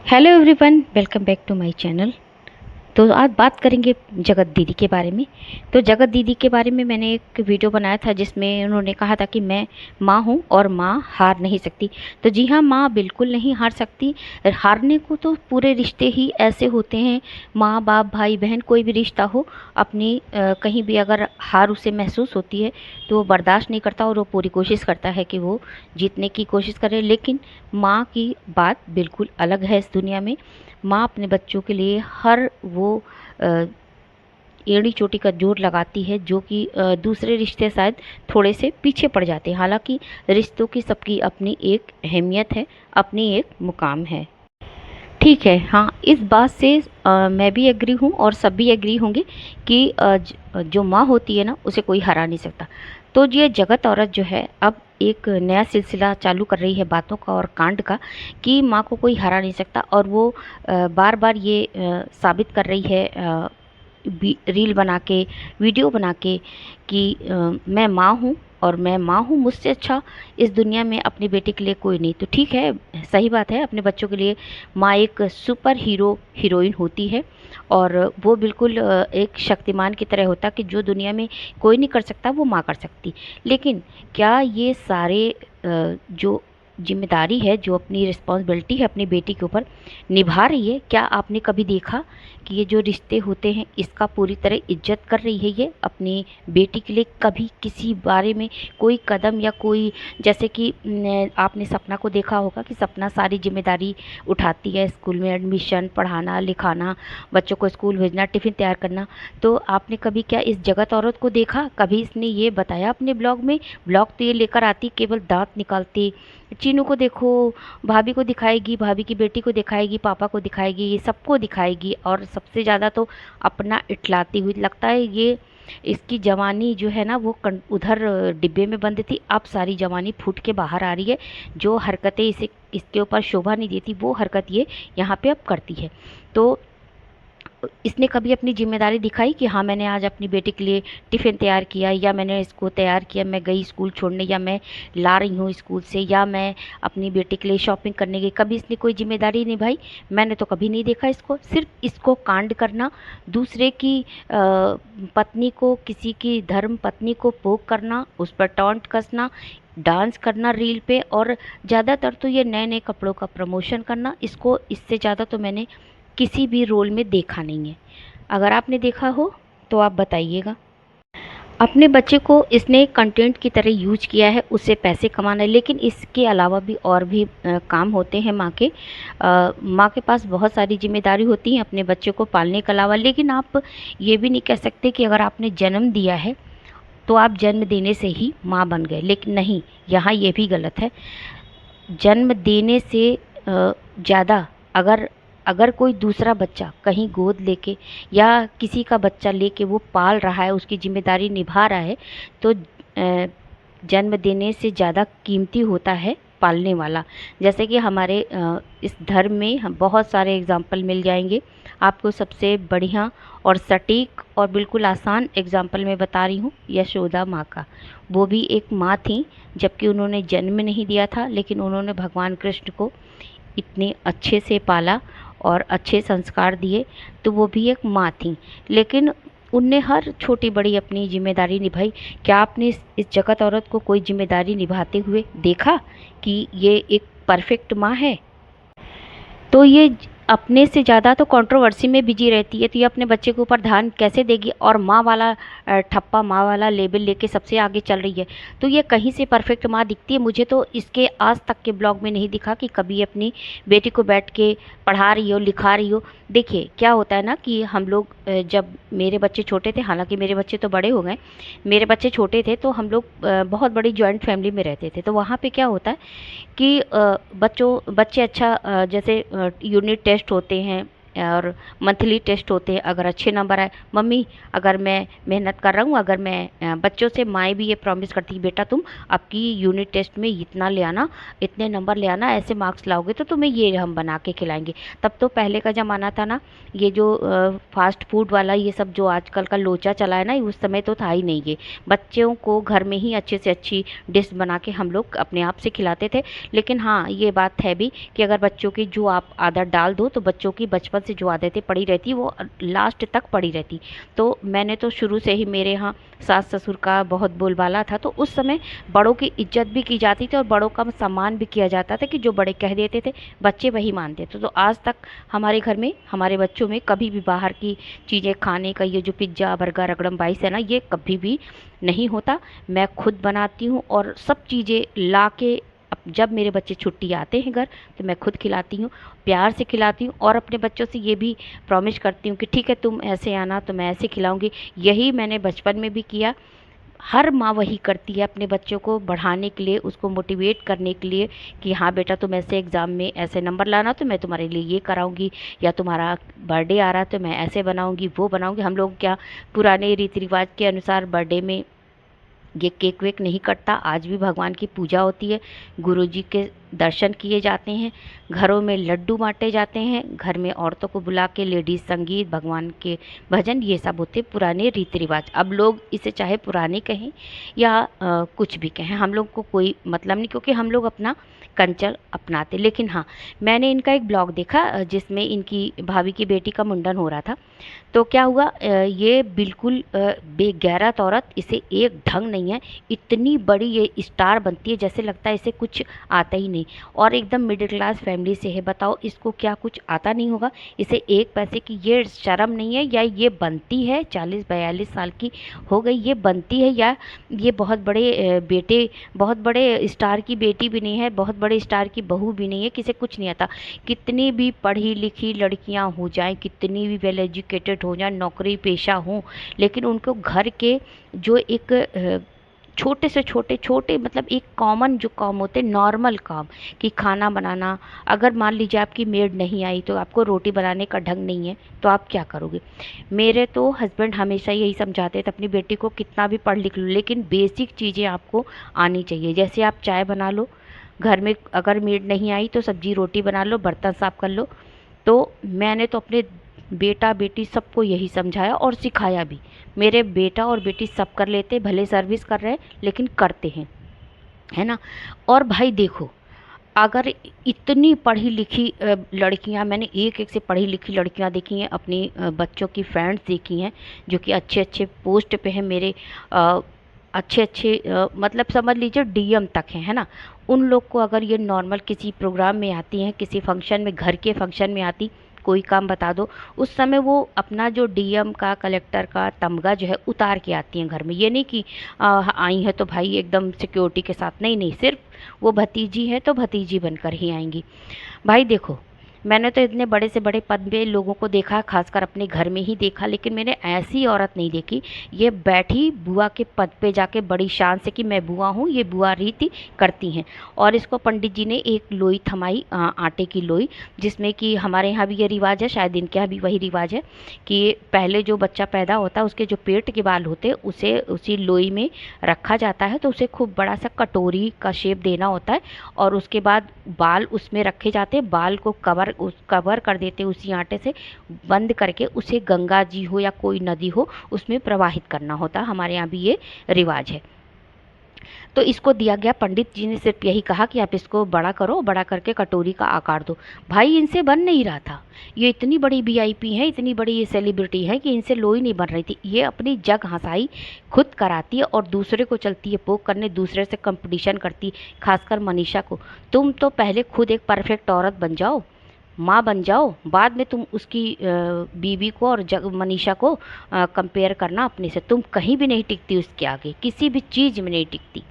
Hello everyone, welcome back to my channel. तो आज बात करेंगे जगत दीदी के बारे में। तो जगत दीदी के बारे में मैंने एक वीडियो बनाया था जिसमें उन्होंने कहा था कि मैं माँ हूँ और माँ हार नहीं सकती। तो जी हाँ, माँ बिल्कुल नहीं हार सकती। हारने को तो पूरे रिश्ते ही ऐसे होते हैं, माँ बाप भाई बहन कोई भी रिश्ता हो, अपनी कहीं भी अगर हार उसे महसूस होती है तो वो बर्दाश्त नहीं करता और वो पूरी कोशिश करता है कि वो जीतने की कोशिश करे। लेकिन माँ की बात बिल्कुल अलग है इस दुनिया में। माँ अपने बच्चों के लिए हर वो अ, एड़ी चोटी का जोर लगाती है जो कि दूसरे रिश्ते शायद थोड़े से पीछे पड़ जाते हैं। हालांकि रिश्तों की सबकी अपनी एक अहमियत है, अपनी एक मुकाम है। ठीक है, हाँ, इस बात से मैं भी एग्री हूँ और सब भी एग्री होंगे कि जो माँ होती है ना, उसे कोई हरा नहीं सकता। तो ये जगत औरत जो है अब एक नया सिलसिला चालू कर रही है बातों का और कांड का कि माँ को कोई हरा नहीं सकता। और वो बार बार ये साबित कर रही है रील बना के, वीडियो बना के कि मैं माँ हूँ और मैं माँ हूँ, मुझसे अच्छा इस दुनिया में अपनी बेटी के लिए कोई नहीं। तो ठीक है, सही बात है, अपने बच्चों के लिए माँ एक सुपर हीरो हीरोइन होती है और वो बिल्कुल एक शक्तिमान की तरह होता कि जो दुनिया में कोई नहीं कर सकता वो माँ कर सकती। लेकिन क्या ये सारे जो जिम्मेदारी है, जो अपनी रिस्पॉन्सिबिलिटी है अपनी बेटी के ऊपर निभा रही है, क्या आपने कभी देखा कि ये जो रिश्ते होते हैं इसका पूरी तरह इज्जत कर रही है ये अपनी बेटी के लिए? कभी किसी बारे में कोई कदम या कोई, जैसे कि आपने सपना को देखा होगा कि सपना सारी जिम्मेदारी उठाती है, स्कूल में एडमिशन, पढ़ाना लिखाना, बच्चों को स्कूल भेजना, टिफ़िन तैयार करना। तो आपने कभी क्या इस जगत औरत को देखा? कभी इसने ये बताया अपने ब्लॉग में? ब्लॉग तो ये लेकर आती केवल दांत निकालती, चीनू को देखो, भाभी को दिखाएगी, भाभी की बेटी को दिखाएगी, पापा को दिखाएगी, सबको दिखाएगी और सबसे ज़्यादा तो अपना इटलाती हुई। लगता है ये इसकी जवानी जो है ना वो उधर डिब्बे में बंद थी, अब सारी जवानी फूट के बाहर आ रही है। जो हरकतें इसे इसके ऊपर शोभा नहीं देती वो हरकत ये यहाँ पे अब करती है। तो इसने कभी अपनी जिम्मेदारी दिखाई कि हाँ, मैंने आज अपनी बेटी के लिए टिफ़िन तैयार किया, या मैंने इसको तैयार किया, मैं गई स्कूल छोड़ने, या मैं ला रही हूँ स्कूल से, या मैं अपनी बेटी के लिए शॉपिंग करने गई? कभी इसने कोई जिम्मेदारी निभाई? मैंने तो कभी नहीं देखा इसको। सिर्फ इसको कांड करना, दूसरे की पत्नी को, किसी की धर्म पत्नी को पोक करना, उस पर टॉन्ट कसना, डांस करना रील पे, और ज़्यादातर तो ये नए नए कपड़ों का प्रमोशन करना। इसको इससे ज़्यादा तो मैंने किसी भी रोल में देखा नहीं है। अगर आपने देखा हो तो आप बताइएगा। अपने बच्चे को इसने कंटेंट की तरह यूज किया है, उससे पैसे कमाना है। लेकिन इसके अलावा भी और भी काम होते हैं माँ के। माँ के पास बहुत सारी जिम्मेदारी होती है अपने बच्चे को पालने के अलावा। लेकिन आप ये भी नहीं कह सकते कि अगर आपने जन्म दिया है तो आप जन्म देने से ही माँ बन गए। लेकिन नहीं, यहाँ ये भी गलत है। जन्म देने से ज़्यादा अगर अगर कोई दूसरा बच्चा कहीं गोद लेके या किसी का बच्चा लेके वो पाल रहा है, उसकी जिम्मेदारी निभा रहा है, तो जन्म देने से ज़्यादा कीमती होता है पालने वाला। जैसे कि हमारे इस धर्म में हम बहुत सारे एग्जाम्पल मिल जाएंगे आपको। सबसे बढ़िया और सटीक और बिल्कुल आसान एग्जाम्पल मैं बता रही हूँ, यशोदा माँ का। वो भी एक माँ थी, जबकि उन्होंने जन्म नहीं दिया था, लेकिन उन्होंने भगवान कृष्ण को इतने अच्छे से पाला और अच्छे संस्कार दिए। तो वो भी एक माँ थी, लेकिन उनने हर छोटी बड़ी अपनी जिम्मेदारी निभाई। क्या आपने इस जगत औरत को कोई जिम्मेदारी निभाते हुए देखा कि ये एक परफेक्ट माँ है? तो ये अपने से ज़्यादा तो कंट्रोवर्सी में बिजी रहती है, तो ये अपने बच्चे के ऊपर ध्यान कैसे देगी? और माँ वाला ठप्पा, माँ वाला लेबल लेके सबसे आगे चल रही है। तो ये कहीं से परफेक्ट माँ दिखती है? मुझे तो इसके आज तक के ब्लॉग में नहीं दिखा कि कभी अपनी बेटी को बैठ के पढ़ा रही हो, लिखा रही हो। देखिए क्या होता है ना कि हम लोग जब मेरे बच्चे छोटे थे, हालांकि मेरे बच्चे तो बड़े हो गए, मेरे बच्चे छोटे थे तो हम लोग बहुत बड़ी जॉइंट फैमिली में रहते थे। तो वहाँ पे क्या होता है कि बच्चे अच्छा जैसे यूनिट टेस्ट होते हैं, और मंथली टेस्ट होते हैं। अगर अच्छे नंबर आए, मम्मी अगर मैं मेहनत कर रहा हूँ, अगर मैं बच्चों से माएँ भी ये प्रॉमिस करती है बेटा तुम आपकी यूनिट टेस्ट में इतना ले आना, इतने नंबर ले आना, ऐसे मार्क्स लाओगे तो तुम्हें ये हम बना के खिलाएंगे। तब तो पहले का ज़माना था ना, ये जो फास्ट फूड वाला ये सब जो आजकल का लोचा चला है ना, उस समय तो था ही नहीं। ये बच्चों को घर में ही अच्छे से अच्छी डिश बना के हम लोग अपने आप से खिलाते थे। लेकिन हाँ, ये बात है भी कि अगर बच्चों की जो आप आदत डाल दो तो बच्चों की बचपन से जो आदतें पड़ी रहती वो लास्ट तक पड़ी रहती। तो मैंने तो शुरू से ही, मेरे यहाँ सास ससुर का बहुत बोलबाला था, तो उस समय बड़ों की इज्जत भी की जाती थी और बड़ों का सम्मान भी किया जाता था कि जो बड़े कह देते थे बच्चे वही मानते थे। तो आज तक हमारे घर में, हमारे बच्चों में कभी भी बाहर की चीज़ें खाने का, ये जो पिज्ज़ा बर्गर रगड़म बाइस है ना, ये कभी भी नहीं होता। मैं खुद बनाती हूँ और सब चीज़ें ला के, अब जब मेरे बच्चे छुट्टी आते हैं घर तो मैं खुद खिलाती हूँ, प्यार से खिलाती हूँ और अपने बच्चों से ये भी प्रॉमिस करती हूँ कि ठीक है तुम ऐसे आना तो मैं ऐसे खिलाऊंगी। यही मैंने बचपन में भी किया। हर माँ वही करती है अपने बच्चों को बढ़ाने के लिए, उसको मोटिवेट करने के लिए कि हाँ बेटा तुम ऐसे एग्ज़ाम में ऐसे नंबर लाना तो मैं तुम्हारे लिए ये कराऊंगी, या तुम्हारा बर्थडे आ रहा तो मैं ऐसे बनाऊंगी वो बनाऊंगी। हम लोग क्या पुराने रीति रिवाज के अनुसार बर्थडे में ये केक वेक नहीं कटता। आज भी भगवान की पूजा होती है, गुरुजी के दर्शन किए जाते हैं, घरों में लड्डू बांटे जाते हैं, घर में औरतों को बुला के लेडीज संगीत, भगवान के भजन, ये सब होते पुराने रीति रिवाज। अब लोग इसे चाहे पुराने कहें या कुछ भी कहें, हम लोग को कोई मतलब नहीं, क्योंकि हम लोग अपना कल्चर अपनाते। लेकिन हाँ, मैंने इनका एक ब्लॉग देखा जिसमें इनकी भाभी की बेटी का मुंडन हो रहा था। तो क्या हुआ, ये बिल्कुल बेगैरत औरत, इसे एक ढंग नहीं है, इतनी बड़ी ये स्टार बनती है जैसे लगता है इसे कुछ आता ही नहीं, और एकदम मिडिल क्लास फैमिली से है। बताओ इसको क्या कुछ आता नहीं होगा, इसे एक पैसे की ये शर्म नहीं है, या ये बनती है 40-42 साल की हो गई, ये बनती है, या ये बहुत बड़े बेटे, बहुत बड़े स्टार की बेटी भी नहीं है, बहुत बड़े स्टार की बहू भी नहीं है, किसे कुछ नहीं आता। कितनी भी पढ़ी लिखी लड़कियां हो जाएं, कितनी भी वेल एजुकेटेड हो जाएं, नौकरी पेशा हो, लेकिन उनको घर के जो एक छोटे से छोटे छोटे, मतलब एक कॉमन जो काम होते हैं, नॉर्मल काम, कि खाना बनाना, अगर मान लीजिए आपकी मेड नहीं आई तो आपको रोटी बनाने का ढंग नहीं है तो आप क्या करोगे। मेरे तो हस्बैंड हमेशा यही समझाते थे अपनी बेटी को, कितना भी पढ़ लिख लो लेकिन बेसिक चीज़ें आपको आनी चाहिए। जैसे आप चाय बना लो, घर में अगर मेड नहीं आई तो सब्जी रोटी बना लो, बर्तन साफ कर लो। तो मैंने तो अपने बेटा बेटी सबको यही समझाया और सिखाया भी। मेरे बेटा और बेटी सब कर लेते, भले सर्विस कर रहे हैं लेकिन करते हैं, है ना। और भाई देखो, अगर इतनी पढ़ी लिखी लड़कियां, मैंने एक एक से पढ़ी लिखी लड़कियां देखी हैं, अपनी बच्चों की फ्रेंड्स देखी हैं जो कि अच्छे अच्छे पोस्ट पे हैं, मेरे अच्छे अच्छे मतलब समझ लीजिए डीएम तक हैं, है ना। उन लोग को अगर ये नॉर्मल किसी प्रोग्राम में आती हैं, किसी फंक्शन में, घर के फंक्शन में आती, कोई काम बता दो, उस समय वो अपना जो डीएम का, कलेक्टर का तमगा जो है उतार के आती हैं घर में। ये नहीं कि आई हैं तो भाई एकदम सिक्योरिटी के साथ, नहीं नहीं, सिर्फ वो भतीजी है तो भतीजी बनकर ही आएंगी। भाई देखो, मैंने तो इतने बड़े से बड़े पद पे लोगों को देखा, खासकर अपने घर में ही देखा, लेकिन मैंने ऐसी औरत नहीं देखी। ये बैठी बुआ के पद पे जाके बड़ी शान से कि मैं बुआ हूँ, ये बुआ रीति करती हैं। और इसको पंडित जी ने एक लोई थमाई, आटे की लोई, जिसमें कि हमारे यहाँ भी ये रिवाज है, शायद इनके यहाँ भी वही रिवाज है कि पहले जो बच्चा पैदा होता है उसके जो पेट के बाल होते हैं उसे उसी लोई में रखा जाता है। तो उसे खूब बड़ा सा कटोरी का शेप देना होता है और उसके बाद बाल उसमें रखे जाते हैं, बाल को कवर कर देते हैं उसी आटे से, बंद करके उसे गंगा जी हो या कोई नदी हो उसमें प्रवाहित करना होता है। हमारे यहाँ भी ये रिवाज है। तो इसको दिया गया, पंडित जी ने सिर्फ यही कहा कि आप इसको बड़ा करो, बड़ा करके कटोरी का आकार दो। भाई इनसे बन नहीं रहा था, ये इतनी बड़ी वीआईपी है, इतनी बड़ी ये सेलिब्रिटी है कि इनसे लोई नहीं बन रही थी। ये अपनी जग हंसाई खुद कराती है और दूसरे को चलती है पोक करने, दूसरे से कंपटीशन करती, खासकर मनीषा को। तुम तो पहले खुद एक परफेक्ट औरत बन जाओ, माँ बन जाओ, बाद में तुम उसकी बीवी को और मनीषा को कंपेयर करना अपने से। तुम कहीं भी नहीं टिकती उसके आगे, किसी भी चीज़ में नहीं टिकती,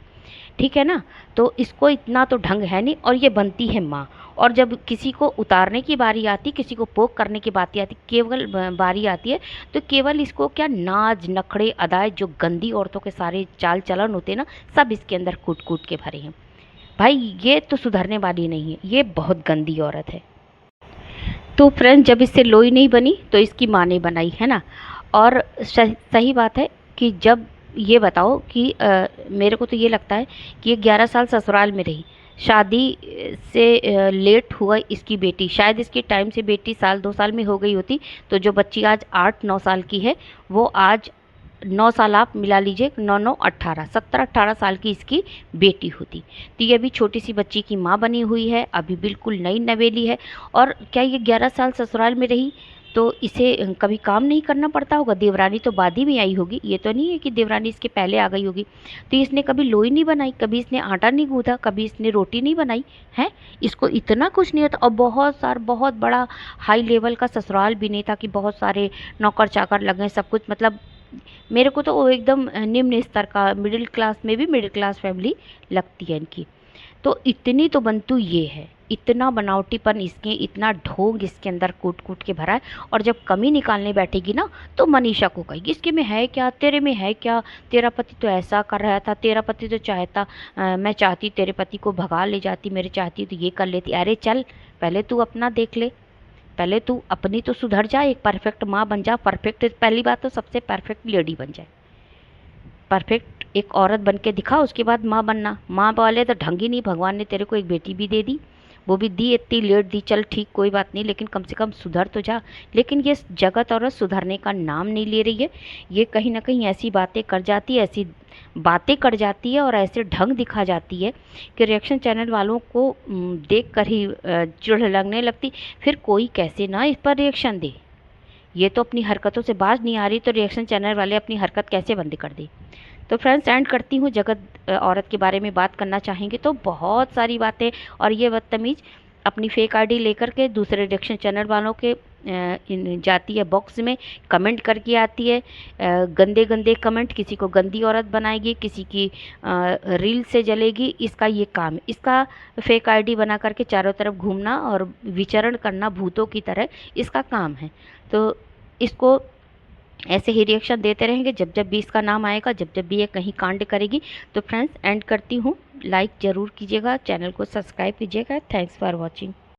ठीक है ना। तो इसको इतना तो ढंग है नहीं, और ये बनती है माँ। और जब किसी को उतारने की बारी आती, किसी को पोक करने की बात आती, केवल बारी आती है, तो केवल इसको क्या नाज नखड़े अदाएँ, जो गंदी औरतों के सारे चाल चलन होते हैं ना, सब इसके अंदर कूट कूट के भरे हैं। भाई ये तो सुधरने वाली नहीं है, ये बहुत गंदी औरत है। तो फ्रेंड्स, जब इससे लोई नहीं बनी तो इसकी माँ ने बनाई, है ना। और सही बात है कि जब ये बताओ कि मेरे को तो ये लगता है कि ये 11 साल ससुराल में रही, शादी से लेट हुआ इसकी बेटी, शायद इसकी टाइम से बेटी साल 2 साल में हो गई होती, तो जो बच्ची आज 8-9 साल की है वो आज 9 साल आप मिला लीजिए, 9-9 18, 17-18 साल की इसकी बेटी होती। तो ये अभी छोटी सी बच्ची की माँ बनी हुई है, अभी बिल्कुल नई नवेली है। और क्या ये 11 साल ससुराल में रही तो इसे कभी काम नहीं करना पड़ता होगा? देवरानी तो बाद ही में आई होगी, ये तो नहीं है कि देवरानी इसके पहले आ गई होगी। तो इसने कभी लोई नहीं बनाई, कभी इसने आटा नहीं गूँथा, कभी इसने रोटी नहीं बनाई है, इसको इतना कुछ नहीं होता। और बहुत बड़ा हाई लेवल का ससुराल भी नहीं था कि बहुत सारे नौकर चाकर लगे, सब कुछ, मतलब मेरे को तो वो एकदम निम्न स्तर का, मिडिल क्लास में भी मिडिल क्लास फैमिली लगती है इनकी। तो इतनी तो बनतू ये है, इतना बनावटीपन इसके, इतना ढोंग इसके अंदर कूट कूट के भरा है। और जब कमी निकालने बैठेगी ना तो मनीषा को कहेगी इसके में है क्या, तेरे में है क्या, तेरा पति तो ऐसा कर रहा था, तेरा पति तो चाहता, मैं चाहती तेरे पति को भगा ले जाती, मेरे चाहती तो ये कर लेती। अरे चल, पहले तू अपना देख ले, पहले तू अपनी तो सुधर जा, एक परफेक्ट माँ बन जा, परफेक्ट, पहली बात तो सबसे परफेक्ट लेडी बन जाए, परफेक्ट एक औरत बन के दिखा, उसके बाद माँ बनना। माँ वाले तो ढंग ही नहीं, भगवान ने तेरे को एक बेटी भी दे दी, वो भी दी, इतनी लेट दी, चल ठीक कोई बात नहीं, लेकिन कम से कम सुधर तो जा। लेकिन ये जगत औरत सुधरने का नाम नहीं ले रही है, ये कहीं ना कहीं ऐसी बातें कर जाती है, ऐसी बातें कर जाती है और ऐसे ढंग दिखा जाती है कि रिएक्शन चैनल वालों को देख कर ही चिढ़ लगने लगती। फिर कोई कैसे ना इस पर रिएक्शन दे, ये तो अपनी हरकतों से बाज नहीं आ रही, तो रिएक्शन चैनल वाले अपनी हरकत कैसे बंद कर दे। तो फ्रेंड्स, एंड करती हूँ, जगत औरत के बारे में बात करना चाहेंगे तो बहुत सारी बातें। और ये बदतमीज़ अपनी फेक आईडी लेकर के दूसरे रिएक्शन चैनल वालों के जाती है बॉक्स में, कमेंट करके आती है, गंदे गंदे कमेंट, किसी को गंदी औरत बनाएगी, किसी की रील से जलेगी, इसका ये काम है। इसका फेक आईडी बना करके चारों तरफ घूमना और विचरण करना भूतों की तरह, इसका काम है। तो इसको ऐसे ही रिएक्शन देते रहेंगे जब जब भी इसका नाम आएगा, जब जब भी ये कहीं कांड करेगी। तो फ्रेंड्स, एंड करती हूँ, लाइक ज़रूर कीजिएगा, चैनल को सब्सक्राइब कीजिएगा। Thanks for watching.